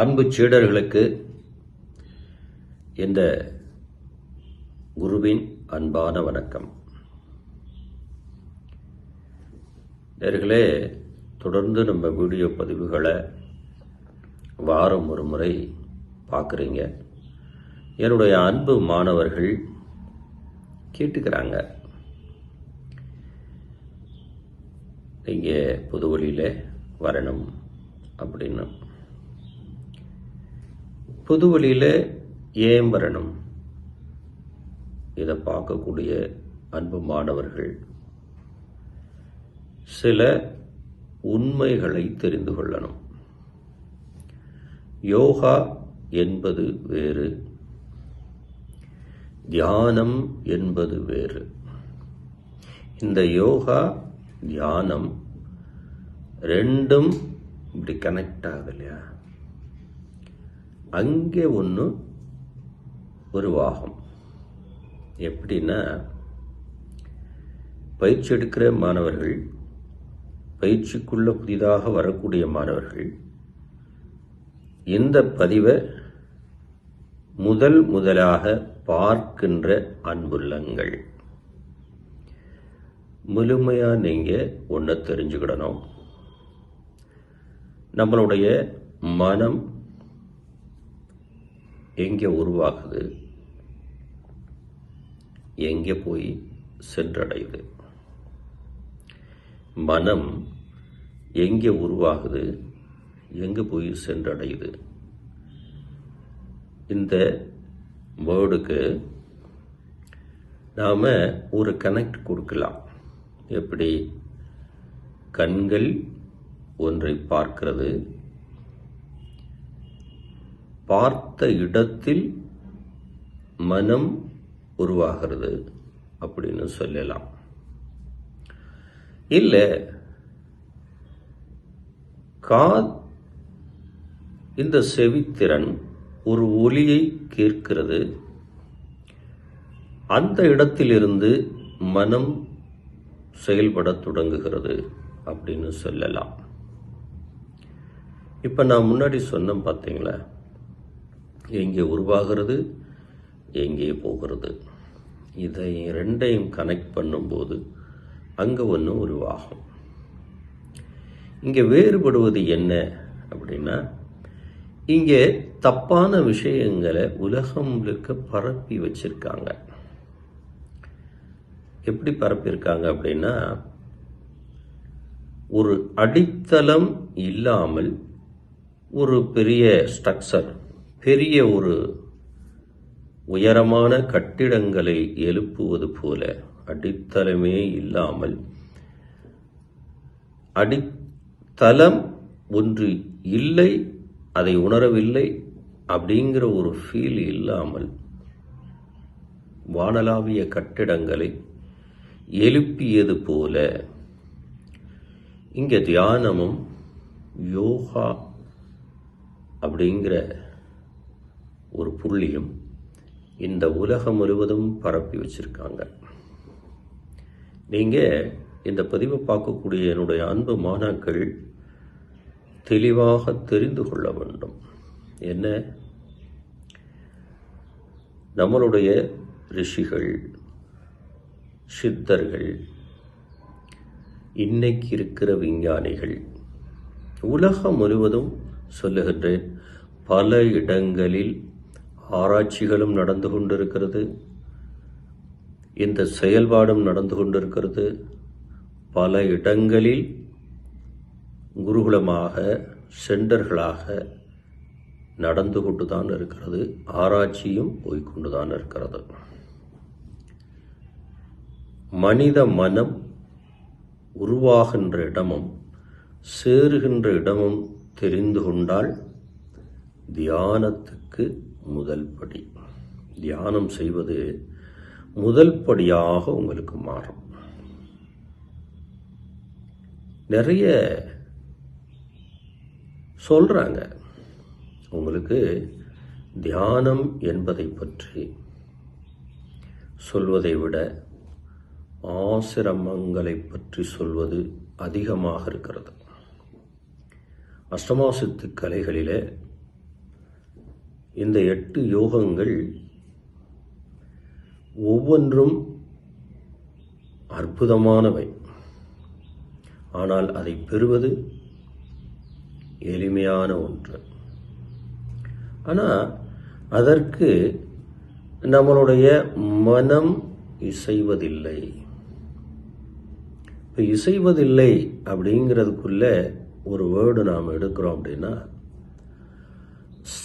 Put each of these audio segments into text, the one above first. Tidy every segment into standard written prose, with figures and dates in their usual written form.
அன்பு சீடர்களுக்கு இந்த குருவின் அன்பான வணக்கம். நேயர்களே, தொடர்ந்து நம்ம வீடியோ பதிவுகளை வாரம் ஒரு முறை பார்க்குறீங்க. என்னுடைய அன்பு மாணவர்கள் கேட்டுக்கிறாங்க, நீங்கள் புது வழியில் வரணும் அப்படின்னு. புது வழியில் ஏன் வரணும்? இதை பார்க்கக்கூடிய அன்பு மாணவர்கள் சில உண்மைகளை தெரிந்து கொள்ளணும். யோகா என்பது வேறு, தியானம் என்பது வேறு. இந்த யோகா தியானம் ரெண்டும் இப்படி கனெக்ட் ஆகுது இல்லையா? அங்கே ஒன்று உருவாகும். எப்படின்னா, பயிற்சி எடுக்கிற மாணவர்கள், பயிற்சிக்குள்ள புதிதாக வரக்கூடிய மாணவர்கள் இந்த பதிவை முதலாக பார்க்கின்ற அன்புள்ளங்கள், முழுமையாக நீங்கள் ஒன்றை தெரிஞ்சுக்கிடணும். நம்மளுடைய மனம் எங்கே உருவாகுது, எங்கே போய் சென்றடையுது? மனம் எங்கே உருவாகுது, எங்கே போய் சென்றடையுது? இந்த வேர்டுக்கு நாம் ஒரு கனெக்ட் கொடுக்கலாம். எப்படி? கண்கள் ஒன்றை பார்க்கிறது, பார்த்த இடத்தில் மனம் உருவாகிறது அப்படின்னு சொல்லலாம். இல்லை, இந்த செவித்திறன் ஒரு ஒலியை கேட்கிறது, அந்த இடத்திலிருந்து மனம் செயல்பட தொடங்குகிறது அப்படின்னு சொல்லலாம். இப்போ நான் முன்னாடி சொன்னேன் பார்த்தீங்களா, எங்கே உருவாகிறது, எங்கே போகிறது? இதை ரெண்டையும் கனெக்ட் பண்ணும்போது அங்கே ஒன்று உருவாகும். இங்கே வேறுபடுவது என்ன அப்படின்னா, இங்கே தப்பான விஷயங்களை உலகம் முழுக்க பரப்பி வச்சிருக்காங்க. எப்படி பரப்பியிருக்காங்க அப்படின்னா, ஒரு அடித்தளம் இல்லாமல் ஒரு பெரிய ஸ்ட்ரக்சர், பெரிய ஒரு உயரமான கட்டிடங்களை எழுப்புவது போல, அடித்தளமே இல்லாமல், அடித்தளம் ஒன்று இல்லை, அதை உணரவில்லை அப்படிங்கிற ஒரு ஃபீல் இல்லாமல் வானளாவிய கட்டிடங்களை எழுப்பியது போல இங்கே தியானமும் யோகா அப்படிங்கிற ஒரு புள்ளியும் இந்த உலகம் முழுவதும் பரப்பி வச்சிருக்காங்க. நீங்கள் இந்த பதிவை பார்க்கக்கூடிய என்னுடைய அன்பு மாணாக்கள் தெளிவாக தெரிந்து கொள்ள வேண்டும். என்ன? நம்மளுடைய ரிஷிகள், சித்தர்கள், இன்னைக்கு இருக்கிற விஞ்ஞானிகள், உலகம் முழுவதும் சொல்லுகின்றேன், பல இடங்களில் ஆராய்ச்சிகளும் நடந்து கொண்டிருக்கிறது, இந்த செயல்பாடும் நடந்து கொண்டிருக்கிறது. பல இடங்களில் குருகுலமாக, சென்டர்களாக நடந்து கொண்டுதான் இருக்கிறது, ஆராய்ச்சியும் போய்கொண்டுதான் இருக்கிறது. மனித மனம் உருவாகின்ற இடமும் சேருகின்ற இடமும் தெரிந்து கொண்டால் தியானத்துக்கு முதல் படி, தியானம் செய்வது முதல் படியாக உங்களுக்கு மாறும். நிறைய சொல்றாங்க உங்களுக்கு தியானம் என்பதை பற்றி சொல்வதை விட ஆசிரமங்களை பற்றி சொல்வது அதிகமாக இருக்கிறது. அஷ்டமா சித்து கலைகளிலே இந்த 8 யோகங்கள் ஒவ்வொன்றும் அற்புதமானவை. ஆனால் அதை பெறுவது எளிமையான ஒன்று. ஆனால் அதற்கு நம்மளுடைய மனம் இசைவதில்லை. இப்போ இசைவதில்லை அப்படிங்கிறதுக்குள்ள ஒரு வேர்டு நாம் எடுக்கிறோம் அப்படின்னா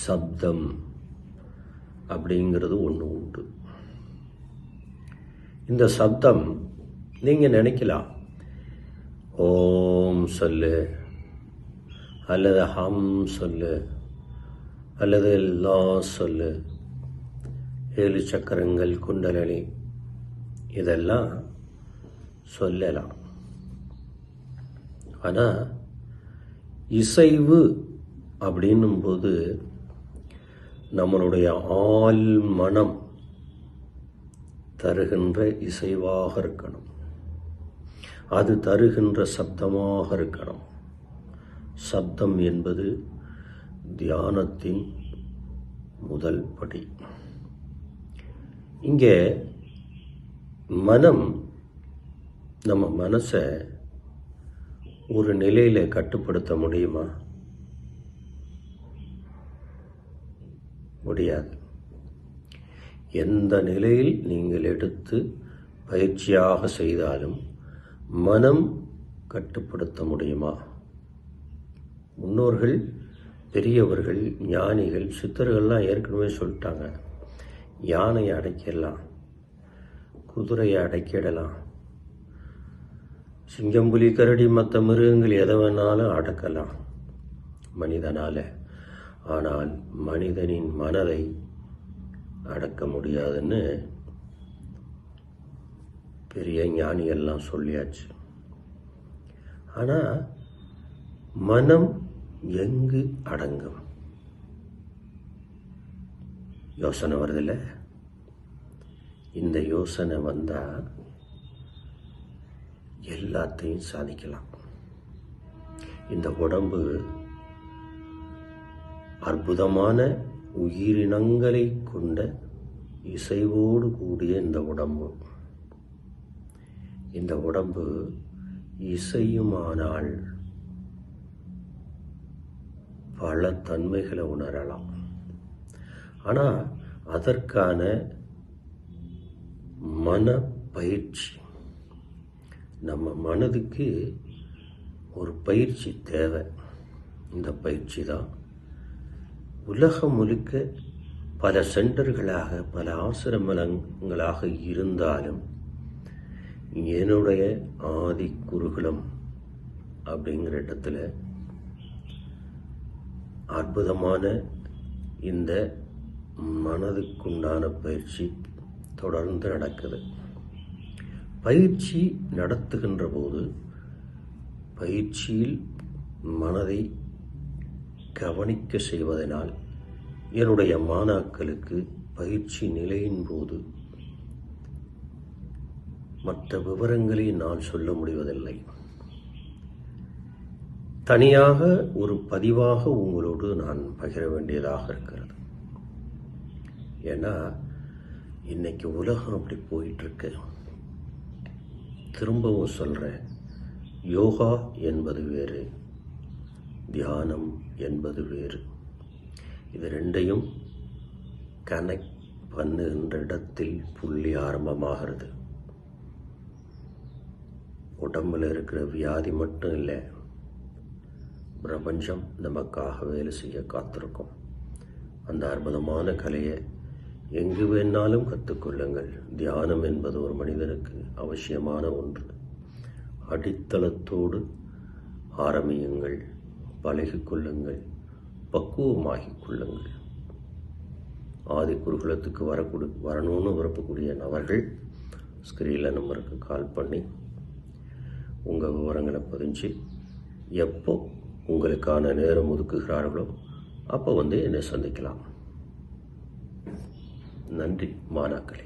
சப்தம் அப்படிங்கிறது ஒன்று உண்டு. இந்த சப்தம் நீங்கள் நினைக்கலாம், ஓம் சொல்லு அல்லது ஹம் சொல்லு அல்லது லா சொல்லு, 7 சக்கரங்கள், குண்டலினி, இதெல்லாம் சொல்லலாம். ஆனால் இசைவு அப்படின்னும் போது நம்மளுடைய ஆள் மனம் தருகின்ற இசைவாக இருக்கணும். அது தருகின்ற சப்தமாக இருக்கணும். சப்தம் என்பது தியானத்தின் முதல் படி. இங்கே மனம், நம்ம மனசை ஒரு நிலையில் கட்டுப்படுத்த முடியுமா? முடியாது. எந்த நிலையில் நீங்கள் எடுத்து பயிற்சியாக செய்தாலும் மனம் கட்டுப்படுத்த முடியுமா? முன்னோர்கள், பெரியவர்கள், ஞானிகள், சித்தர்கள்லாம் ஏற்கனவே சொல்லிட்டாங்க, யானையை அடக்கிடலாம், குதிரையை அடக்கிடலாம், சிங்கம், புலி, கரடி, மற்ற மிருகங்கள் எதை வேணாலும் அடக்கலாம் மனிதனால். ஆனால் மனிதனின் மனதை அடக்க முடியாதுன்னு பெரிய ஞானியெல்லாம் சொல்லியாச்சு. ஆனால் மனம் எங்கு அடங்கும்? யோசனை வருதில்ல? இந்த யோசனை வந்தால் எல்லாத்தையும் சாதிக்கலாம். இந்த உடம்பு அற்புதமான உயிரினங்களை கொண்ட இசைவோடு கூடிய இந்த உடம்பு. இந்த உடம்பு இசையுமானால் பல தன்மைகளை உணரலாம். ஆனால் அதற்கான மன பயிற்சி, நம்ம மனதுக்கு ஒரு பயிற்சி தேவை. இந்த பயிற்சி தான் உலகம் முழுக்க பல சென்டர்களாக, பல ஆசிரமங்களாக இருந்தாலும் என்னுடைய ஆதி குருகுலம் அப்படிங்கிற இடத்துல அற்புதமான இந்த மனதுக்குண்டான பயிற்சி தொடர்ந்து நடக்குது. பயிற்சி நடத்துகின்ற போது பயிற்சியில் மனதை கவனிக்க செய்வதனால் என்னுடைய மாணாக்களுக்கு பயிற்சி நிலையின் போது மற்ற விவரங்களை நான் சொல்ல முடிவதில்லை. தனியாக ஒரு பதிவாக உங்களோடு நான் பகிர வேண்டியதாக இருக்கிறது. ஏன்னா இன்னைக்கு உலகம் அப்படி போயிட்டுருக்கு. திரும்பவும் சொல்கிறேன், யோகா என்பது வேறு, தியானம் என்பது வேறு. இது ரெண்டையும் கனெக்ட் பண்ணுகின்ற இடத்தில் புள்ளி ஆரம்பமாகிறது. உடம்பில் இருக்கிற வியாதி மட்டும் இல்லை, பிரபஞ்சம் நமக்காக வேலை செய்ய காத்திருக்கும். அந்த அற்புதமான கலையை எங்கு வேணாலும் கற்றுக்கொள்ளுங்கள். தியானம் என்பது ஒரு மனிதனுக்கு அவசியமான ஒன்று. அடித்தளத்தோடு ஆரம்பியுங்கள், பழகிக்கொள்ளுங்கள், பக்குவமாகிக் கொள்ளுங்கள். ஆதி குருகுலத்துக்கு வரணும்னு விருப்பக்கூடிய நபர்கள் ஸ்கிரீனில் நம்பருக்கு கால் பண்ணி உங்கள் விவரங்களை பதிஞ்சு எப்போ உங்களுக்கான நேரம் ஒதுக்குகிறார்களோ அப்போ வந்து என்னை சந்திக்கலாம். நன்றி மாணாக்களே.